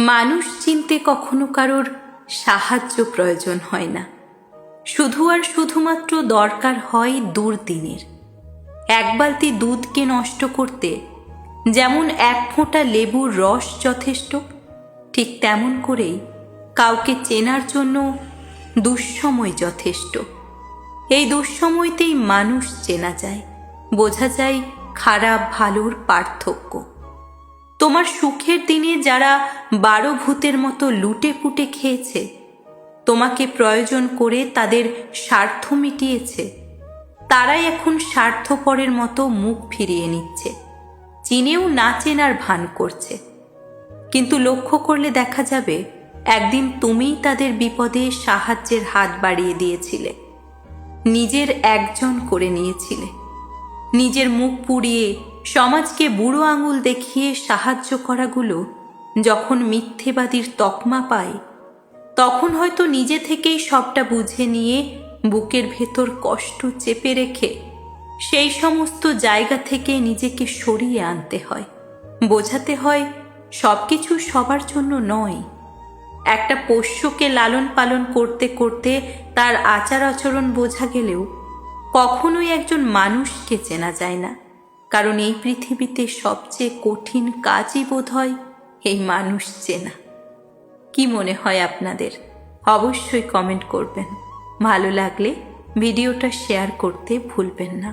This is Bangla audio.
মানুষ চিনতে কখনো কারোর সাহায্য প্রয়োজন হয় না, শুধু আর শুধুমাত্র দরকার হয় দুর্দিনের। এক বালতি দুধকে নষ্ট করতে যেমন এক ফোঁটা লেবুর রস যথেষ্ট, ঠিক তেমন করেই কাউকে চেনার জন্য দুঃসময় যথেষ্ট। এই দুঃসময়তেই মানুষ চেনা যায়, বোঝা যায় খারাপ ভালোর পার্থক্য। তোমার সুখের দিনে যারা 12 ভূতের মতো লুটে পুটে খেয়েছে, তোমাকে প্রয়োজন করে তাদের স্বার্থ মিটিয়েছে, তারাই এখন স্বার্থপরের মতো মুখ ফিরিয়ে নিচ্ছে, চিনেও না চেনার ভান করছে। কিন্তু লক্ষ্য করলে দেখা যাবে একদিন তুমিই তাদের বিপদে সাহায্যের হাত বাড়িয়ে দিয়েছিলে, নিজের একজন করে নিয়েছিলে। নিজের মুখ পুড়িয়ে সমাজকে বুড়ো আঙুল দেখিয়ে সাহায্য করাগুলো যখন মিথ্যেবাদীর তকমা পায়, তখন হয়তো নিজে থেকেই সবটা বুঝে নিয়ে বুকের ভেতর কষ্ট চেপে রেখে সেই সমস্ত জায়গা থেকে নিজেকে সরিয়ে আনতে হয়, বোঝাতে হয় সবকিছু সবার জন্য নয়। একটা পোষ্যকে লালন পালন করতে করতে তার আচার আচরণ বোঝা গেলেও কখনোই একজন মানুষকে চেনা যায় না, কারণ এই পৃথিবীতে সবচেয়ে কঠিন কাজই বোধ হয় এই মানুষ চেনা। কি মনে হয় আপনাদের? অবশ্যই কমেন্ট করবেন। ভালো লাগলে ভিডিওটা শেয়ার করতে ভুলবেন না।